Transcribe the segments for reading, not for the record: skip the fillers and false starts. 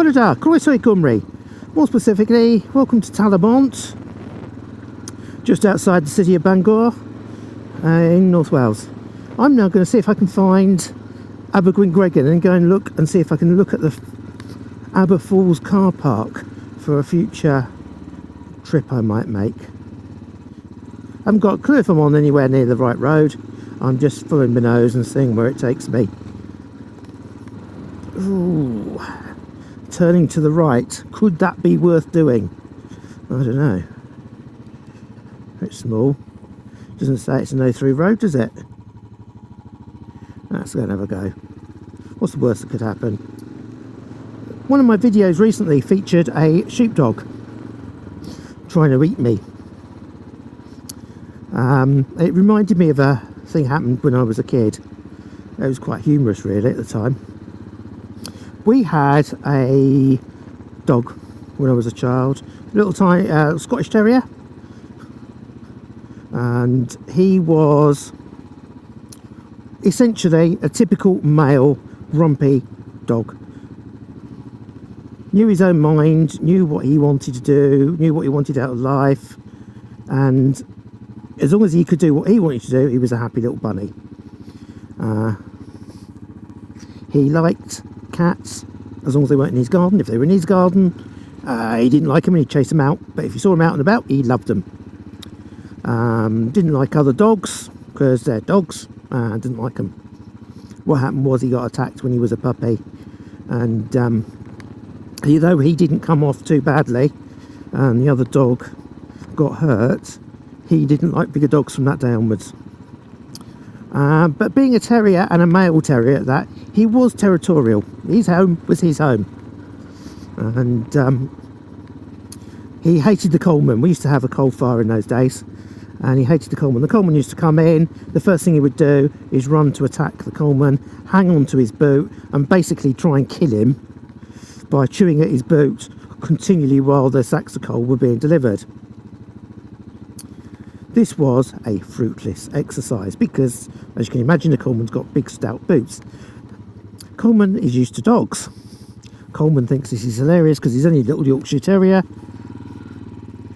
Bore da, croeso I Cymru. More specifically, welcome to Talabont, just outside the city of Bangor in North Wales. I'm now going to see if I can find Abergwyngregyn and go and look and see if I can look at the Aber Falls car park for a future trip I might make. I haven't got a clue if I'm on anywhere near the right road. I'm just following my nose and seeing where it takes me. Ooh, turning to the right. Could that be worth doing? I don't know. It's small. Doesn't say it's a no through road, does it? Let's go and have a go. What's the worst that could happen? One of my videos recently featured a sheepdog trying to eat me. It reminded me of a thing happened when I was a kid. It was quite humorous really at the time. We had a dog when I was a child, a little tiny Scottish Terrier, and he was essentially a typical male grumpy dog. Knew his own mind, knew what he wanted to do, knew what he wanted out of life, and as long as he could do what he wanted to do, he was a happy little bunny. He liked cats as long as they weren't in his garden. If they were in his garden, he didn't like them and he'd chase them out, but if you saw them out and about, he loved them. Didn't like other dogs because they're dogs, didn't like them. What happened was he got attacked when he was a puppy, and though he didn't come off too badly and the other dog got hurt, he didn't like bigger dogs from that day onwards. But being a terrier, and a male terrier at that, he was territorial. His home was his home. And he hated the coalman. We used to have a coal fire in those days, and he hated the coalman. The coalman used to come in, the first thing he would do is run to attack the coalman, hang on to his boot, and basically try and kill him by chewing at his boot continually while the sacks of coal were being delivered. This was a fruitless exercise because, as you can imagine, the coalman's got big stout boots. Coalman is used to dogs. Coalman thinks this is hilarious because he's only a little Yorkshire Terrier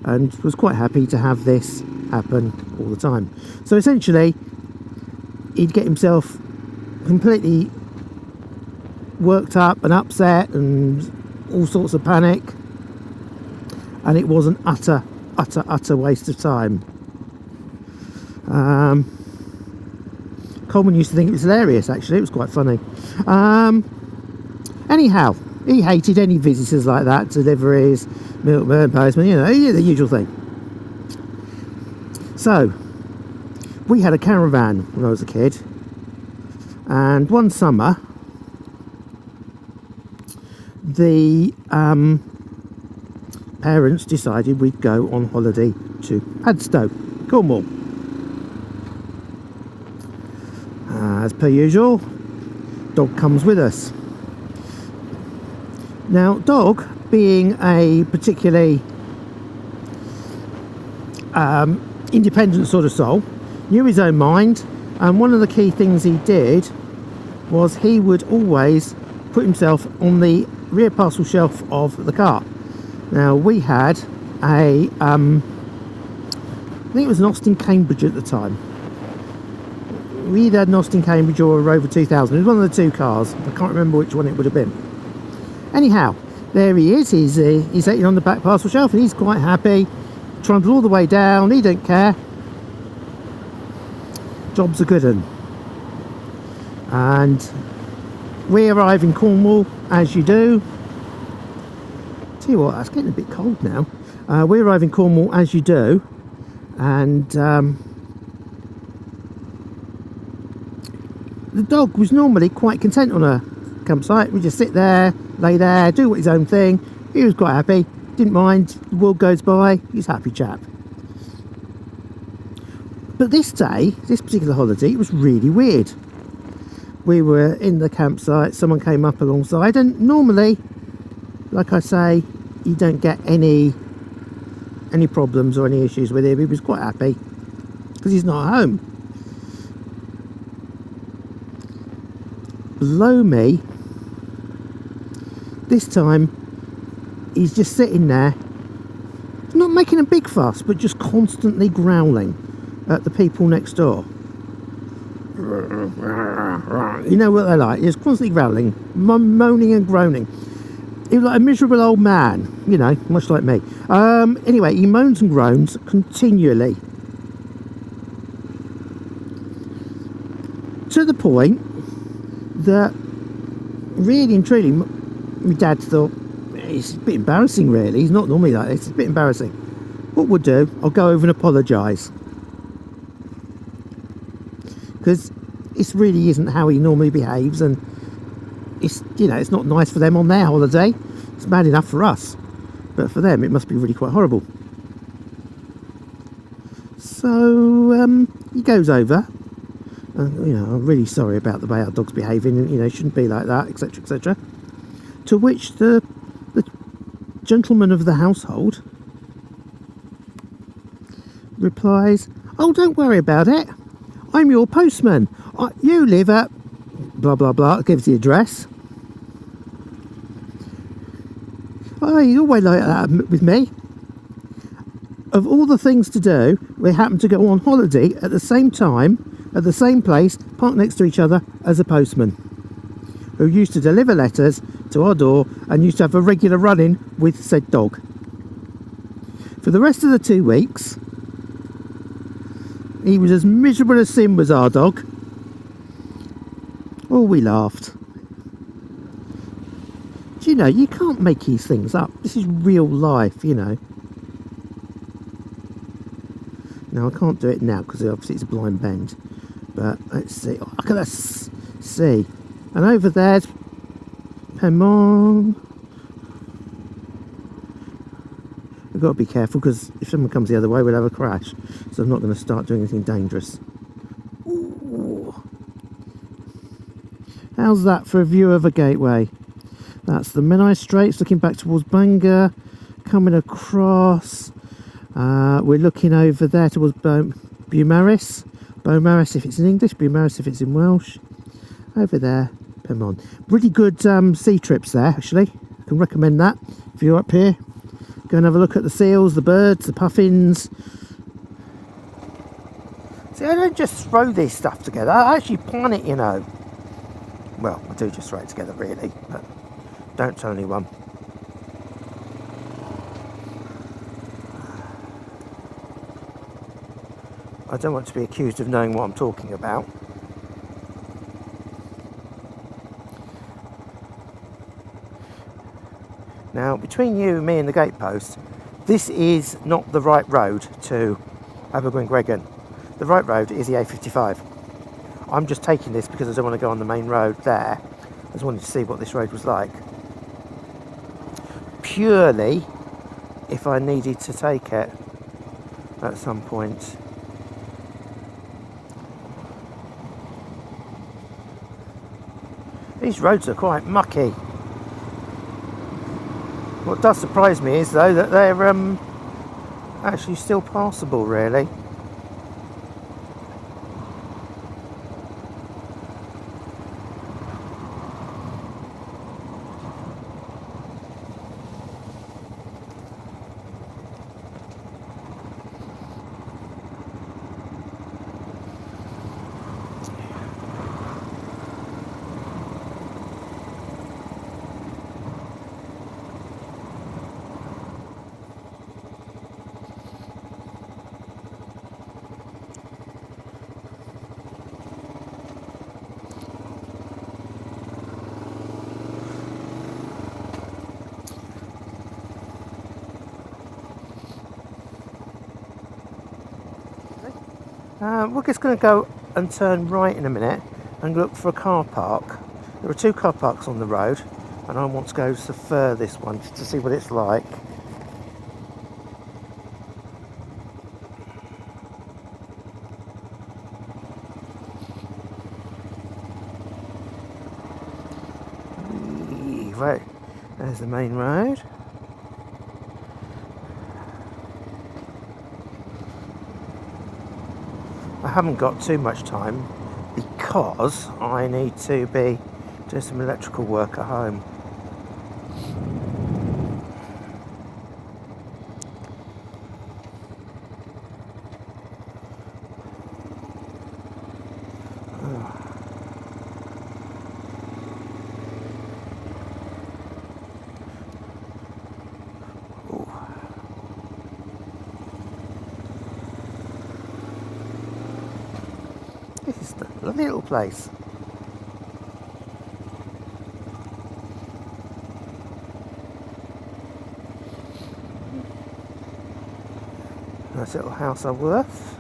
and was quite happy to have this happen all the time. So essentially, he'd get himself completely worked up and upset and all sorts of panic, and it was an utter waste of time. Coleman used to think it was hilarious, actually. It was quite funny. Anyhow, he hated any visitors like that, deliveries, milkman, postman, you know, the usual thing. So we had a caravan when I was a kid, and one summer the parents decided we'd go on holiday to Padstow, Cornwall. As per usual, dog comes with us. Now, dog, being a particularly independent sort of soul, knew his own mind, and one of the key things he did was he would always put himself on the rear parcel shelf of the car. Now, we had a I think it was an Austin Cambridge at the time. We either had an Austin Cambridge or a Rover 2000. It was one of the two cars. I can't remember which one it would have been. Anyhow, there he is. He's sitting on the back parcel shelf and he's quite happy. Trundle all the way down. He don't care. Job's a good one. And we arrive in Cornwall, as you do. Tell you what, it's getting a bit cold now. We arrive in Cornwall, as you do. And the dog was normally quite content on a campsite. We just sit there, lay there, do his own thing. He was quite happy, didn't mind. The world goes by, he's a happy chap. But this day, this particular holiday, it was really weird. We were in the campsite, someone came up alongside, and normally, like I say, you don't get any problems or any issues with him. He was quite happy because he's not at home. Below me, This time he's just sitting there, not making a big fuss, but just constantly growling at the people next door. You know what they're like. He's constantly growling, moaning and groaning. He was like a miserable old man, you know, much like me. Anyway, he moans and groans continually, to the point that really and truly my dad thought, it's a bit embarrassing really. He's not normally like this. It's a bit embarrassing. What we'll do, I'll go over and apologise, because this really isn't how he normally behaves, and it's, you know, it's not nice for them on their holiday. It's bad enough for us, but for them it must be really quite horrible. So he goes over, and, you know, I'm really sorry about the way our dog's behaving, and, you know, shouldn't be like that, etc, etc. To which the gentleman of the household replies, "Oh, don't worry about it. I'm your postman. You live at blah blah blah," gives the address. Oh, he's always like that with me. Of all the things to do, we happen to go on holiday at the same time, at the same place, parked next to each other, as a postman who used to deliver letters to our door and used to have a regular run-in with said dog. For the rest of the 2 weeks, he was as miserable as sin was our dog. Oh, we laughed. Do you know, you can't make these things up. This is real life, you know. Now, I can't do it now because obviously it's a blind bend. But let's see. Oh, look at this. See. And over there's Pemon. We've got to be careful because if someone comes the other way, we'll have a crash. So I'm not going to start doing anything dangerous. Ooh. How's that for a view of a gateway? That's the Menai Straits, looking back towards Bangor, coming across. We're looking over there towards Beaumaris. Beaumaris if it's in English, Beaumaris if it's in Welsh. Over there, Pemon. Really good sea trips there, actually. I can recommend that if you're up here. Go and have a look at the seals, the birds, the puffins. See, I don't just throw this stuff together. I actually plan it, you know. Well, I do just throw it together, really, but don't tell anyone. I don't want to be accused of knowing what I'm talking about. Now, between you, me and the gatepost, this is not the right road to Abergwyngregyn. The right road is the A55. I'm just taking this because I don't want to go on the main road there. I just wanted to see what this road was like. Purely if I needed to take it at some point. These roads are quite mucky. What does surprise me is though that they're actually still passable, really. We're just going to go and turn right in a minute and look for a car park. There are 2 car parks on the road and I want to go to the furthest one just to see what it's like. Right, there's the main road. I haven't got too much time because I need to be doing some electrical work at home. Lovely little place. Nice little house of worth.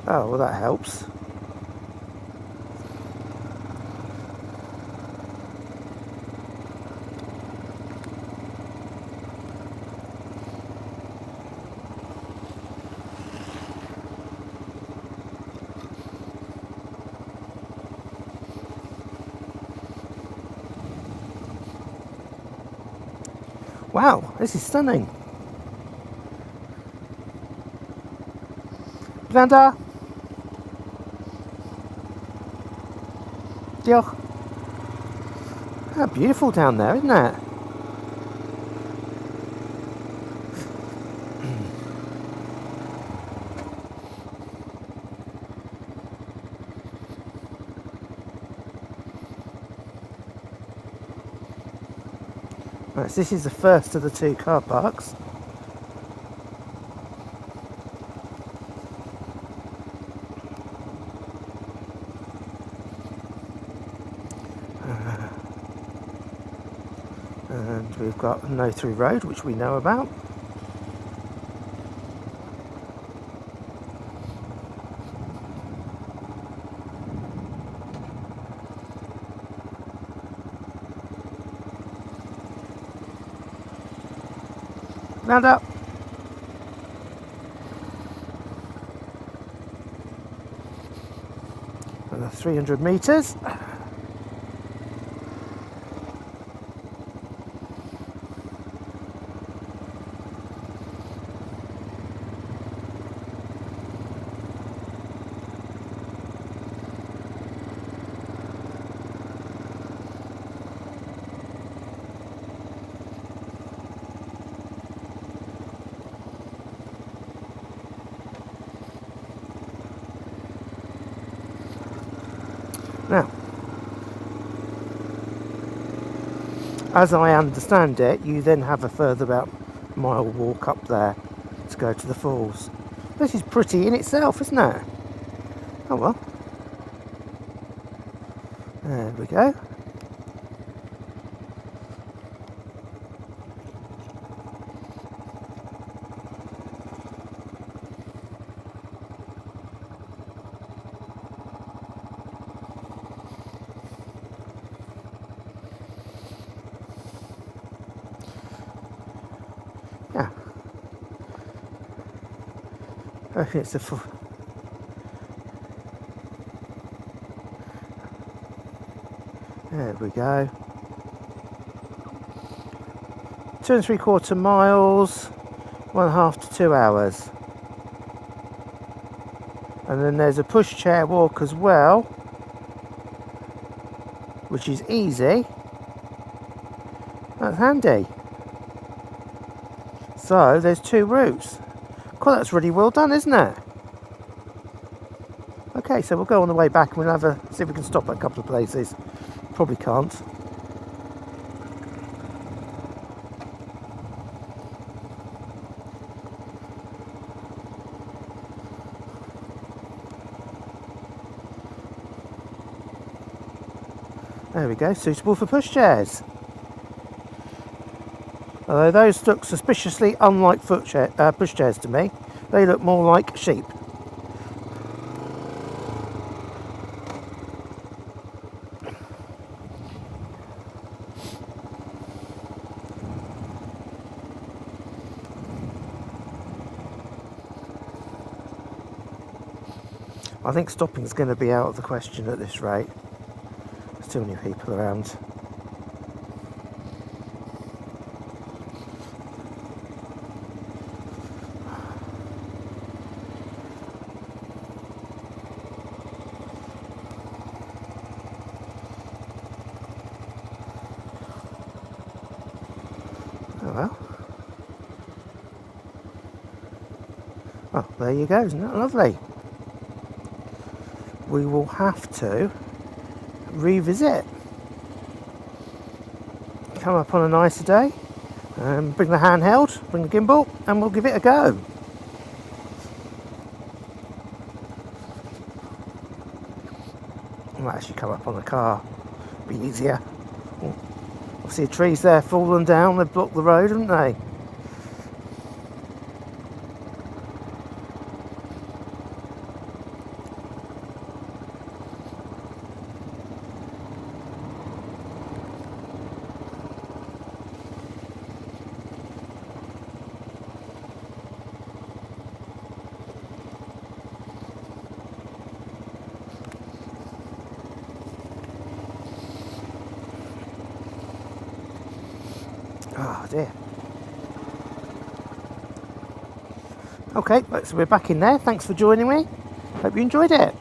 Oh, well, that helps. Wow, this is stunning. Blanda. Diolch. How beautiful down there, isn't it? Right, so this is the first of the 2 car parks. And we've got a no-through road, which we know about. Round up. Another 300 metres. Now, as I understand it, you then have a further about mile walk up there to go to the falls. This is pretty in itself, isn't it? Oh well. There we go. Yeah. I think it's a full. There we go. 2 3/4 miles, 1.5 to 2 hours. And then there's a pushchair walk as well, which is easy. That's handy. So there's 2 routes. God, that's really well done, isn't it? Okay, so we'll go on the way back and we'll have a see if we can stop at a couple of places. Probably can't. There we go, suitable for pushchairs. Although those look suspiciously unlike pushchairs to me. They look more like sheep. I think stopping is going to be out of the question at this rate. There's too many people around. Oh well. Oh, there you go, isn't that lovely? We will have to revisit. come up on a nicer day, bring the handheld, bring the gimbal, and we'll give it a go. I might actually come up on the car, be easier. I see trees there fallen down, they've blocked the road, haven't they? Oh dear. Okay, so we're back in there. Thanks for joining me. Hope you enjoyed it.